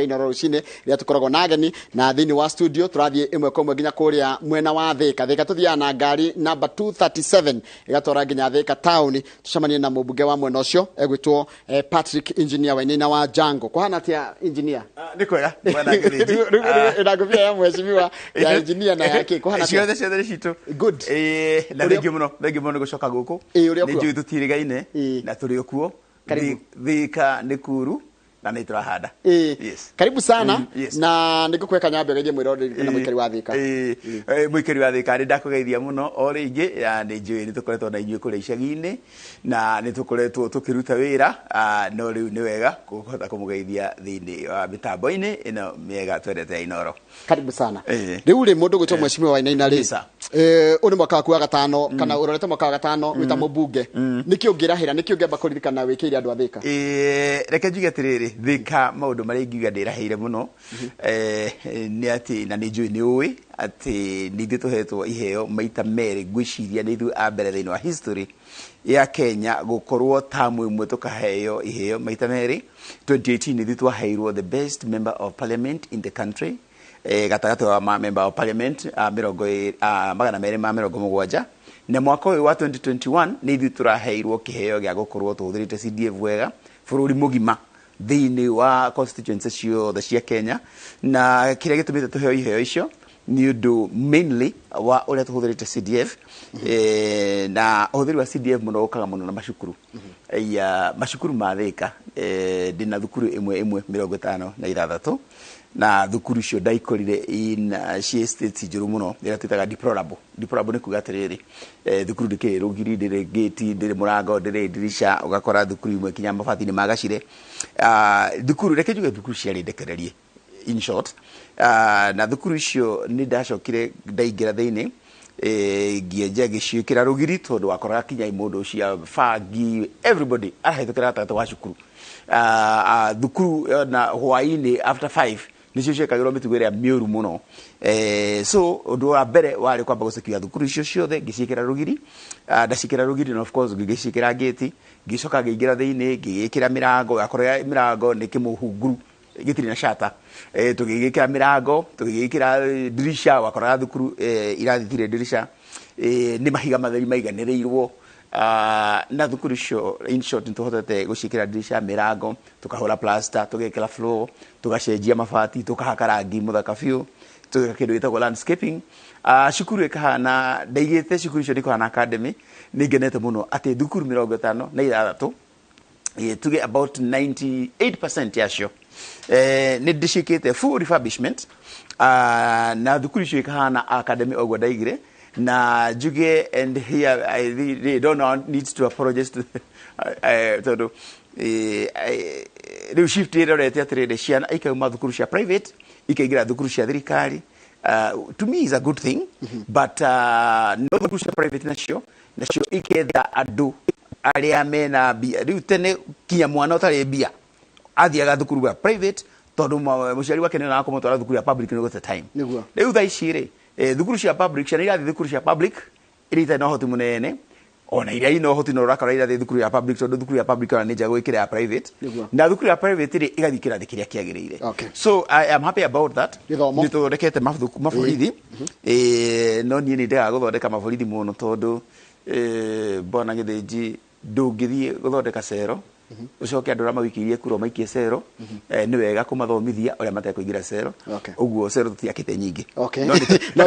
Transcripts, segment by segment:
Inoro rucine ria tukoragwo na ageni na thini wa studio turathie imwe kwa imwe nginya kuria mwena wa Thika tuthia na ngari number 237 igatora nginya Thika town tucemanie na mubunge wa mwena ucio egwitwo Patrick Engineer Wainaina wa Jango kuhana tia engineer nikwega mwana ngereji ndaguvia ya mheshimiwa ya engineer na yake kuhana tia ciothe cito good na thank you muno gucoka guku ni njui tutirigaine na turi okuo Thika ni kuru na nä tå rahanda karibu sana na nä ngå kweka nyambe geithie mwä rorä na må ikari wa Thika må ikari wa Thika nä ndakå geithia må no o rä ingä nä njå nä tå koretwo na inyuä kå rä a icagi-inä na nä tå koretwo tå kä ruta wä ra no rä u nä wega kå hota kå må geithia thä-inä wa mä tambo-inä ä no mĩega twendete ya Inoro. Karibu sana rä u rä må ndå gwä two mheshimiwa Wainaina rä å nä mwaka waku wa gatano kana å rorete mwaka wa gatano wä ta må mbunge nä kä å ngä rahä ra nä kä å ngä amba kå ririkana wä kä ire andå a Thika reke njuge atä rä rä Thika maundu maria ingiuga ndiraheire muno ni ati na ni njui ni ui ati ni ithuĩ tũhetwo iheo maita merĩ ngwĩciria nĩ ithuĩ a mbere thĩinĩ wa history ya Kenya gũkorwo tamu ĩmwe tũkaheo iheo maita merĩ. 2018 nĩ ithuĩ twaheirwo the best member of parliament in the country gatagatĩ wa member of parliament 270 na mwaka ũyũ wa 2021 nĩ ithuĩ tũraheirwo kĩheo gĩa gũkorwo tũhũthĩrĩte CDF wega bũrũri mũgima thĩinĩ wa constituency ciothe cia Kenya na kĩrĩa gĩtũmĩte tũheo iheo icio nĩ ũndũ mainly wa ũrĩa tũhũthĩrĩte CDF na ũhũthĩri wa CDF mũno ũkaga mũno na macukuru macukuru ma Thika ndĩna thukuru ĩmwe 56 na thukuru icio ndaikorire cia states njũru mũno ĩrĩa twĩtaga deplorable nĩ kuga atĩrĩrĩ thukuru ndĩkĩrĩ rũgiri ndĩrĩ gate ndĩrĩ mũrango ndĩrĩ dirisha ũgakora thukuru imwe kinya mabati nĩ magacire thukuru reke njuge thukuru ciarĩ ndekererie in short na thukuru icio nĩ ndacokire ndaingĩra thĩinĩ ngĩenja ngĩciĩkĩra rũgiri tondũ wakoraga kinya mũndũ cia bangi everybody arahĩtũkĩra gatagatĩ wa cukuru thukuru na hwaĩ-inĩ after 5 nicio ciekagĩrwo mĩtugo ĩrĩa mĩũru mũno so ũndũ wa mbere warĩ kwamba gũcekia thukuru icio ciothe ngĩciĩkĩra rũgiri ndaciĩkĩra rũgiri na of course ngĩciĩkĩra gate ngĩcoka ngĩingĩra thĩinĩ ngĩgĩkĩra mĩrango gakorwo mĩrango nĩ kĩmũhunguru gĩtirĩ na shata tũgĩgĩkĩra mĩrango tũgĩgĩkĩra dirisha wakoraga thukuru irathi itirĩ dirisha nĩ mahiga matheri maiganĩrĩirwo na thukuru icio in short nĩtũhotete gũciĩkĩra dirisha mĩrango tũkahũra plaster tũgekĩra floor tũgacenjia mabati tũkahaka rangi mũthaka biũ tũgeka kĩndũ gĩtagwo landscaping cukuru ĩkahana ndaigĩte cukuru icio nĩkũhana academy nĩngenete mũno atĩ thukuru 56 tuge about 98% yacio nĩ ndĩciĩkĩte full refurbishment na thukuru icio ĩkahana academy oguo ndaigire na njuge and here I really don't need to apologize to tondũ rĩu shift ĩrorete atĩrĩrĩ ciana ikauma thukuru cia private ikaingĩra thukuru cia thirikari to me is a good thing but no thukuru cia private nacio igetha andũ arĩa mena mbia rĩu tene kinya mwana ũtarĩ mbia athiaga thukuru ya private tondũ mũciari wake nĩ ona kũmũtwara thukuru ya public nĩ gũte time rĩu thaa ici rĩ thukuru cia public ciana irathiĩ thukuru cia public iria itarĩ na ũhoti mũnene ona iria ina ũhoti na ũrakora irathiĩ thukuru ya public tondũ thukuru ya public ona nĩ njega gũĩkĩra ya private na thukuru ya private rĩ igathiĩ kĩrathi kĩrĩa kĩagĩrĩire so I am happy about that nĩ tũthondekete maborithi no niĩ nĩ ndegaga gũthondeka maborithi mũno tondũ Bwana Gĩthĩnji ndũngĩthiĩ gũthondeka cero ucoke andũ arĩa mawĩkĩirie kura maikie cero nĩ wega kũmathomithia ũrĩa matekũingĩra cero ũguo cero tũtiakĩte nyingĩ no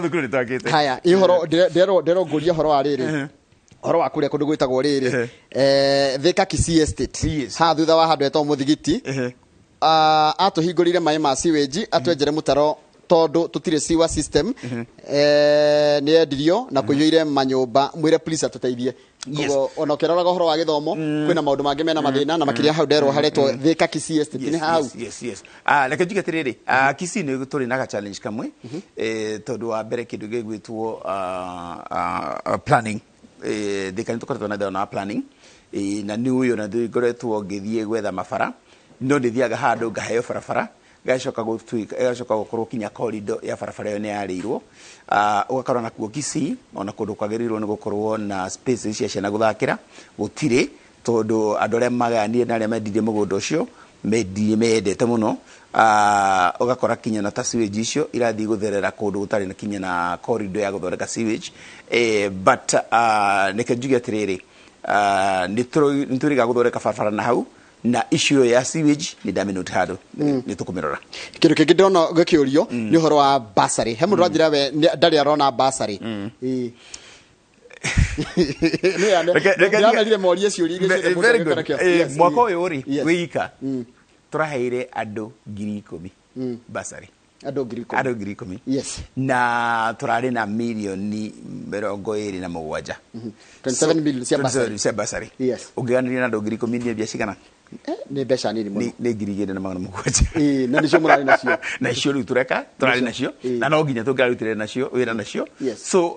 thukuru nĩ twakĩte haya ihoro nderongũria horo wa rĩrĩ horo wa kũrĩa kũndũ gwĩtagwo rĩrĩ Thika Kisii Estate ha thutha wa handũ hetwo mũthigiti atũhingũrire maĩ ma sewage atwenjere mũtaro tondu tutire sewer system ni endirio na kũiyũire manyũmba mwĩre please atuteithie kugo ona ũkĩroraga ũhoro wa gĩthomo kwĩna maũndũ mangĩ mena mathĩna na makĩria hau nderwo haretwo Thika Kisii Estate nĩ hau reke njuge atĩrĩrĩ Kisii nĩ tũrĩ na challenge kamwe tondũ wa mbere kĩndũ gĩgwĩtwo planning Thika nĩ tũkoretwo na thĩna wa planning na nĩ ũyũ na ngoretwo ngĩthiĩ gwetha mabara no ndĩthiaga handũ ngaheo barabara gacoka gũkorwo kinya corridor ya barabara ĩyo nĩ yarĩirwo ũgakorwo nakuo Kisii ona kũndũ kwagĩrĩirwo nĩ gũkorwo na spaces cia ciana gũthakĩra gũtirĩ tondũ andũ arĩa maganire na arĩa mendirie mũgũnda ũcio mendete muno ugakora kinya na ta sewage icio irathi gutherera kundu gutari na kinya na corridor ya guthondeka sewage but nikejuge atiriri nituriga guthondeka barabara na hau na issue ya sewage ni daminute hado ni tukumirora kindu kingi ndona gakiurio ni horo wa basari he mundu ajira we ndari arona basari very good mwako uyu uri wika turaheire andu 10,000 basari andu 10,000 yes na turari na milioni 27 27 million cia basari yes ugiganiria na andu 10,000 ni biashara ni besha nini muno ni girigire na magana mugwanja na nicio murari nacio na icio riu tureka turari nacio na no nginya tungirarutire nacio wira nacio so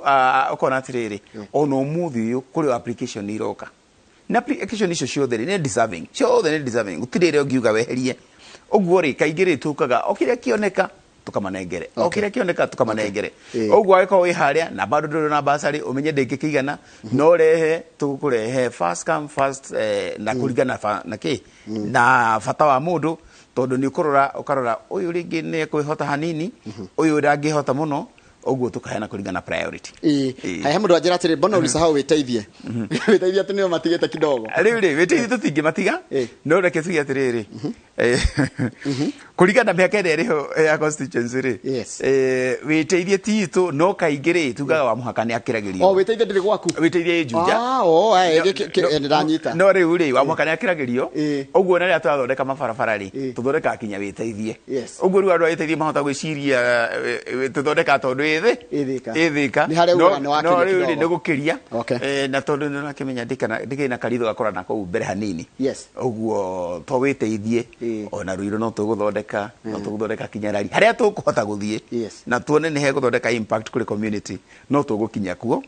ukona atiriri ona umuthi uyu kuri application iroka na application icio ciothe ni deserving ciothe ni deserving gutirire ungiuga weherie uguo ri kaingire tukaga okire kioneka tukamanengere okire kioneka tukamanengere uguo aiko wi haria na bado ndo na basari umenye ndikikigana no rehe tukurehe first come first na kurigana na ki na fata wa mundu tondu ni ukarora uyu ringi ni kwihota hanini uyu ndangihota muno oguo tukahena kuringana priority hai mundu ajira atiri bona ulisahau witeithie witeithie tunio matigete kidogo riu witeithie tutingi matiga no reke tugi atiriri kuringana miaka ire riho ya constituency ri witeithie titu no kaingire tugaga wa muhaka ni akiragirio witeithie ndiri gwaku witeithie njunja ndanyita no riu ri wa muhaka ni akiragirio oguo na ria twathondeka mabarabara ri tuthondeka kinya witeithie oguo riu andu witeithie mahota gwiciria tuthondeka tondu ithika no riu ni gukiria na tondu na kimenya ndikina karitho gakora na kou mbere hanini oguo to witeithie ona ruiro no tuguthondeka no tuguthondeka kinyarari haria tukuhota guthie na tuone ni he guthondeka impact kuri community no tugukinya kuo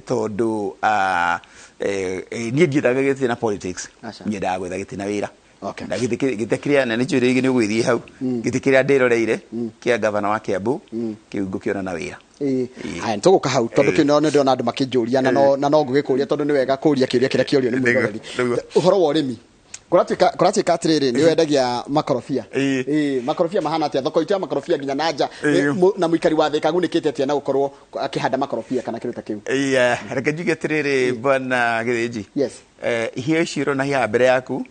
tondu nie ndiethaga githina politics nyendaga gwetha githina wira na githikiriya na nicio rigi ni gwithie hau githikiriya ndiroreire kia governor wa Kiambu kiungo kiona na wira hai tuguka hau tondu kino ne ndona andu makinjuria na no ngugikuria tondu ni wega kuria kiria kirio ni muthoreri uhoro wa urimi kuratika atiriri ni wendagia makorofia makorofia mahana atia thoko itia makorofia nginya nanja na muikari wa thika gunikite atia na gukorwo akihanda makorofia kana kiruta kiu reke njuge atiriri bwana Githiji hiyo shiro na hiya mbere yaku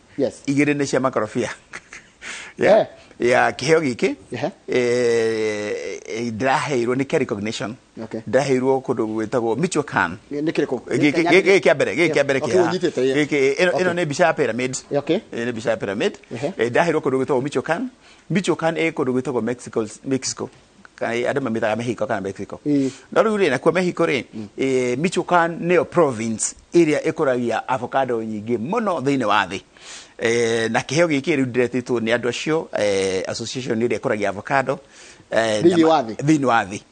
igire ni cia makorofia ya kiheo giki ndaheirwo ni recognition ndaheirwo kundu gwitagwo Michoacan ni kiriko giki kiambere ino ni bisha pyramid ni bisha pyramid ndaheirwo kundu gwitagwo Michoacan kundu gwitagwo Mexico kana andu mamithaga Mexico kana Mexico no riu ri na kwa Mexico ri Michoacan ni province iria ikuragia avocado nyingi muno thiini wa thi na kiheo giki riu ndiretitwo ni andu acio association iria ikuragia avocado thiini wa thi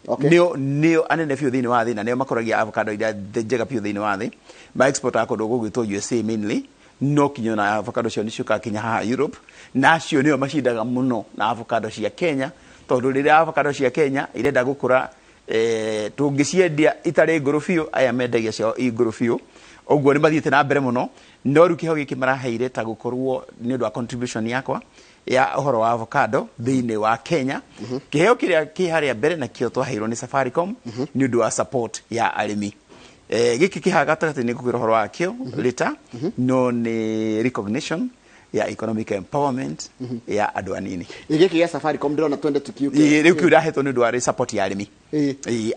nio anene biu thiini wa thi na nio makoragia avocado iria njega biu thiini wa thi ma export akundu gugwitwo USA mainly no kinyo na avocado cio nicio kinya haha Europe nacio nio macindaga muno na avocado cia Kenya tondu riria avocado cia Kenya irenda gukura tungiciendia itari nguru biu aya mendagia cio nguru biu oguo ni mathiete na mbere muno no ru kiheo giki maraheire ta gukorwo ni undu wa contribution yakwa ya uhoro wa avocado thiini wa Kenya kiheo kiria ki haria mbere na kio twaheirwo ni Safaricom ni undu wa support ya arimi giki kihagatagati ni kugira uhoro wa kio lita no ni recognition ya economic empowerment ya andu anini giki ya Safaricom ndona twende tukiuke riu kiura hetwo ni undu wa support ya arimi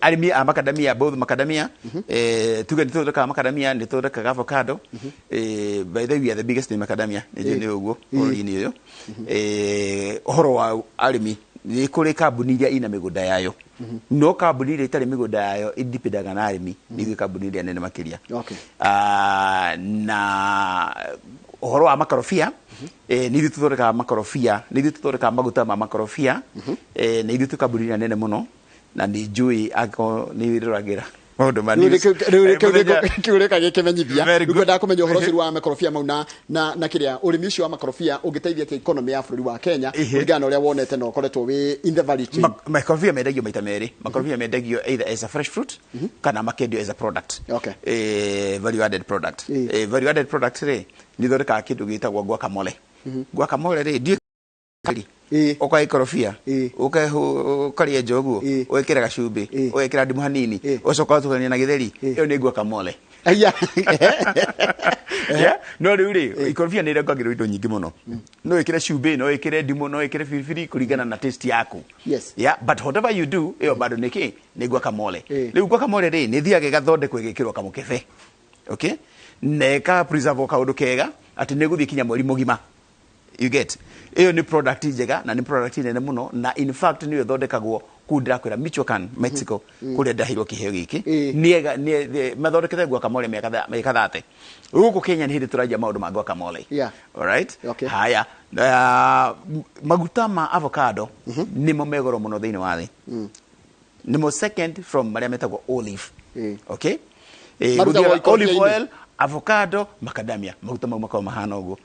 arimi a macadamia both macadamia tuge ni tuthondeka macadamia ni tuthondeka avocado by the way we are the biggest in macadamia ni uguo bũrũri-inĩ uyu uhoro wa arimi ni kuri kambuni iria ina migunda yayo no kambuni iria itari migunda yayo indipendaga na arimi ni kambuni iria nene makiria na uhoro wa makorofia ni ithu tuthondeka makorofia ni ithu tuthondeka maguta ma makorofia ni ithu tukambuni nene muno na ni njui ako ni wiragira maundu mani kiureka gikimenyithia ngwenda kumenya uhoro ciru wa makorofia mau na kiria urimi ucio wa makorofia ungiteithia ti economy ya bururi wa Kenya urigana uria wonete no koretwo wi in the value chain makorofia mendagio maita meri makorofia mendagio either as a fresh fruit kana makendio as a product value added product value added product re ni thondeka kindu gitagwo guacamole guacamole ri ndio ukaikorofia ukaria njogu wekera gacumbi wekera ndimu hanini ucoka utukania na githeri iyo ni guacamole no riu ri ikorofia ni irengagirwo indo nyingi muno no ikire cumbi no ikire ndimu no ikire firifiri kuringana na taste yaku but whatever you do iyo bado ni guacamole riu guacamole ri ni thiaga gathondekwo igikirwo kamukebe okay neka preserve kaundu kega ati ne guthii kinya mweri mugima you get iyo ni product njega na ni product nene muno na in fact ni thondekagwo kundira kwira Michoacan Mexico kuria ndahirwo kiheo giki niega ni mathondekete guacamole miaka 30 guku Kenya ni hindi turajia maundu ma guacamole all right haya maguta ma avocado ni mo megoro muno thiini wa thi ni mo second from maria metagwo olive okay olive oil avocado macadamia maguta mau makao mahana uguo